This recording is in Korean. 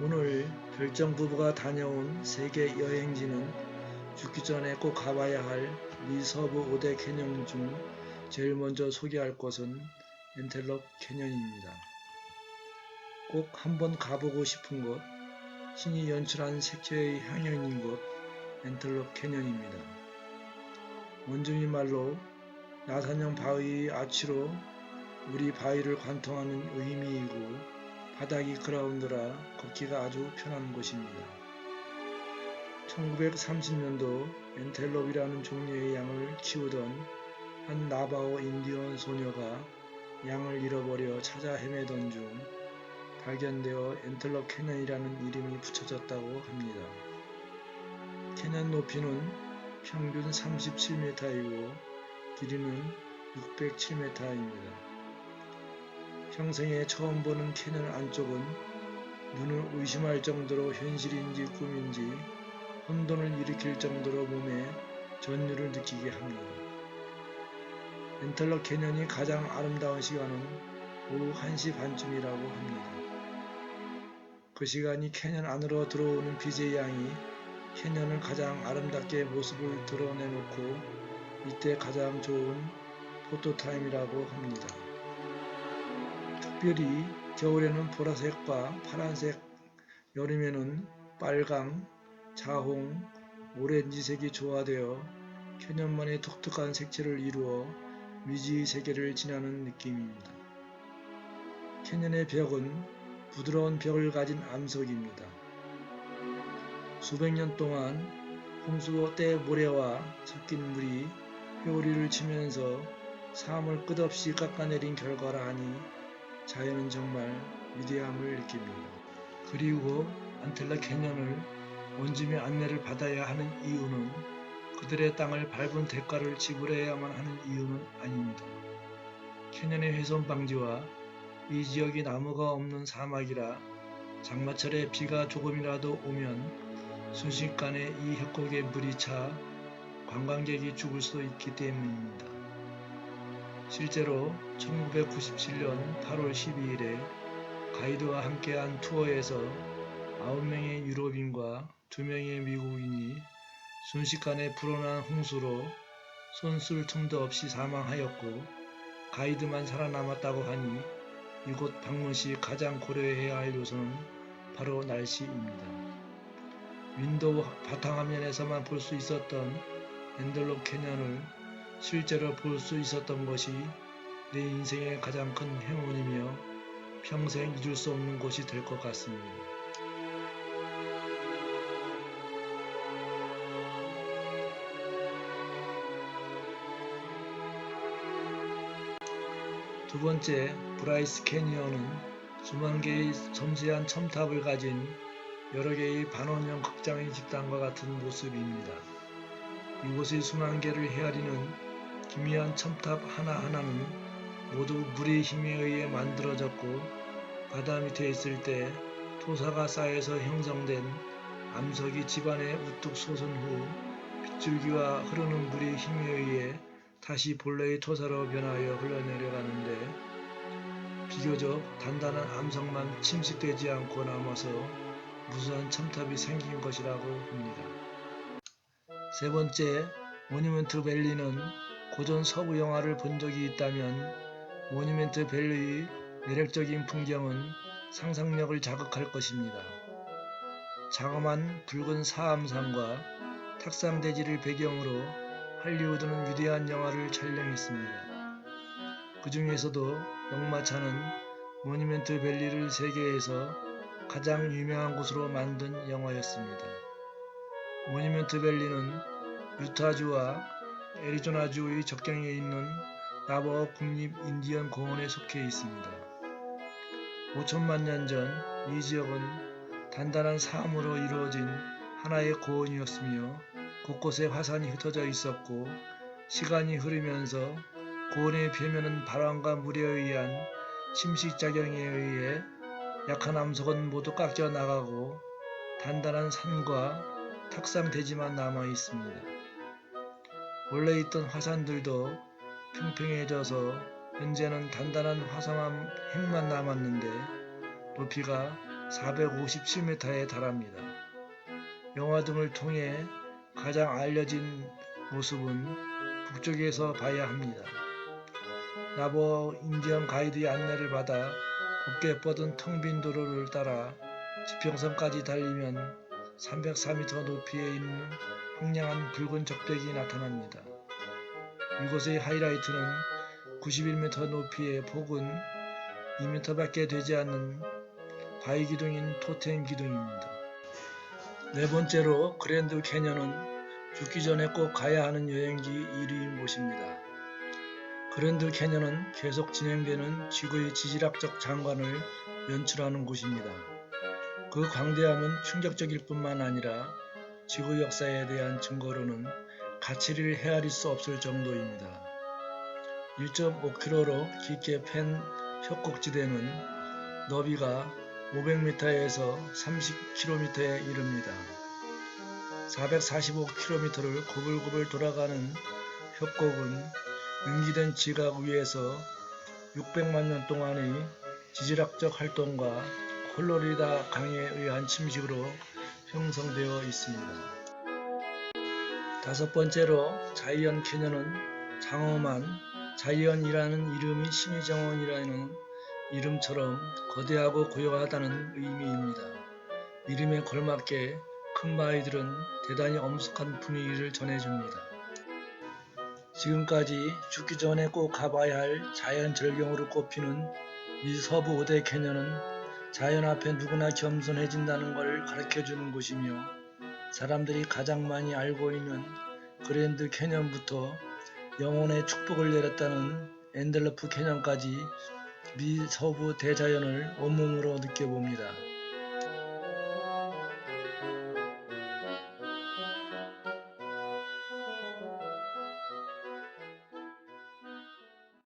오늘 별정 부부가 다녀온 세계 여행지는 죽기 전에 꼭 가봐야 할 미 서부 5대 캐년 중 제일 먼저 소개할 곳은 엔텔럽 캐년입니다. 꼭 한번 가보고 싶은 곳, 신이 연출한 색채의 향연인 곳 엔텔럽 캐년입니다. 원주민 말로 나사형 바위의 아치로 물이 바위를 관통하는 의미이고 바닥이 그라운드라 걷기가 아주 편한 곳입니다. 1930년도 엔텔롭이라는 종류의 양을 키우던 한 나바오 인디언 소녀가 양을 잃어버려 찾아 헤매던 중 발견되어 엔텔롭 캐년이라는 이름이 붙여졌다고 합니다. 캐년 높이는 평균 37m이고 길이는 607m입니다. 평생에 처음 보는 캐년 안쪽은 눈을 의심할 정도로 현실인지 꿈인지 혼돈을 일으킬 정도로 몸에 전율을 느끼게 합니다. 엔텔럽 캐년이 가장 아름다운 시간은 오후 1시 반쯤이라고 합니다. 그 시간이 캐년 안으로 들어오는 빛의 양이 캐년을 가장 아름답게 모습을 드러내놓고 이때 가장 좋은 포토타임이라고 합니다. 특별히 겨울에는 보라색과 파란색, 여름에는 빨강, 자홍, 오렌지색이 조화되어 캐년만의 독특한 색채를 이루어 미지의 세계를 지나는 느낌입니다. 캐년의 벽은 부드러운 벽을 가진 암석입니다. 수백 년 동안 홍수 때 모래와 섞인 물이 회오리를 치면서 삶을 끝없이 깎아내린 결과라 하니 자연은 정말 위대함을 느낍니다. 그리고 엔텔럽 캐년을 원주민 안내를 받아야 하는 이유는 그들의 땅을 밟은 대가를 지불해야만 하는 이유는 아닙니다. 캐년의 훼손 방지와 이 지역이 나무가 없는 사막이라 장마철에 비가 조금이라도 오면 순식간에 이 협곡에 물이 차 관광객이 죽을 수도 있기 때문입니다. 실제로 1997년 8월 12일에 가이드와 함께한 투어에서 9명의 유럽인과 2명의 미국인이 순식간에 불어난 홍수로 손 쓸 틈도 없이 사망하였고 가이드만 살아남았다고 하니 이곳 방문 시 가장 고려해야 할 요소는 바로 날씨입니다. 윈도우 바탕화면에서만 볼 수 있었던 엔텔럽 캐년을 실제로 볼 수 있었던 것이 내 인생의 가장 큰 행운이며 평생 잊을 수 없는 곳이 될 것 같습니다. 두 번째, 브라이스 캐니언은 수만 개의 섬세한 첨탑을 가진 여러 개의 반원형 극장의 집단과 같은 모습입니다. 이곳의 수만 개를 헤아리는 기미한 첨탑 하나하나는 모두 물의 힘에 의해 만들어졌고 바다 밑에 있을 때 토사가 쌓여서 형성된 암석이 집안에 우뚝 솟은 후 빗줄기와 흐르는 물의 힘에 의해 다시 본래의 토사로 변하여 흘러내려가는데 비교적 단단한 암석만 침식되지 않고 남아서 무수한 첨탑이 생긴 것이라고 합니다. 세 번째, 모뉴먼트 밸리는 고전 서부 영화를 본 적이 있다면 모뉴먼트 밸리의 매력적인 풍경은 상상력을 자극할 것입니다. 장엄한 붉은 사암산과 탁상대지를 배경으로 할리우드는 위대한 영화를 촬영했습니다. 그 중에서도 역마차는 모뉴먼트 밸리를 세계에서 가장 유명한 곳으로 만든 영화였습니다. 모뉴먼트 밸리는 유타주와 애리조나주의 접경에 있는 나바오 국립 인디언 공원에 속해 있습니다. 5천만 년 전 이 지역은 단단한 사암으로 이루어진 하나의 고원이었으며 곳곳에 화산이 흩어져 있었고 시간이 흐르면서 고원의 표면은 바람과 물에 의한 침식작용에 의해 약한 암석은 모두 깎여 나가고 단단한 산과 탁상대지만 남아 있습니다. 원래 있던 화산들도 평평해져서 현재는 단단한 화성암 핵만 남았는데 높이가 457m에 달합니다. 영화 등을 통해 가장 알려진 모습은 북쪽에서 봐야 합니다. 나보 인디언 가이드의 안내를 받아 곱게 뻗은 텅 빈 도로를 따라 지평선까지 달리면 304m 높이에 있는 황량한 붉은 적벽이 나타납니다. 이곳의 하이라이트는 91m 높이의 폭은 2m밖에 되지 않는 바위 기둥인 토템 기둥입니다. 네 번째로 그랜드 캐년은 죽기 전에 꼭 가야 하는 여행지 1위인 곳입니다. 그랜드 캐년은 계속 진행되는 지구의 지질학적 장관을 연출하는 곳입니다. 그 광대함은 충격적일 뿐만 아니라 지구 역사에 대한 증거로는 가치를 헤아릴 수 없을 정도입니다. 1.5km로 깊게 팬 협곡지대는 너비가 500m에서 30km에 이릅니다. 445km를 구불구불 돌아가는 협곡은 융기된 지각 위에서 600만 년 동안의 지질학적 활동과 콜로리다 강에 의한 침식으로 형성되어 있습니다. 다섯 번째로 자이언 캐년은 장엄한 자이언이라는 이름이 신의 정원이라는 이름처럼 거대하고 고요하다는 의미입니다. 이름에 걸맞게 큰 바위들은 대단히 엄숙한 분위기를 전해줍니다. 지금까지 죽기 전에 꼭 가봐야 할 자연 절경으로 꼽히는 미 서부 5대 캐년은 자연 앞에 누구나 겸손해진다는 걸 가르쳐주는 곳이며 사람들이 가장 많이 알고 있는 그랜드 캐년부터 영혼의 축복을 내렸다는 앤델러프 캐년까지 미 서부 대자연을 온몸으로 느껴봅니다.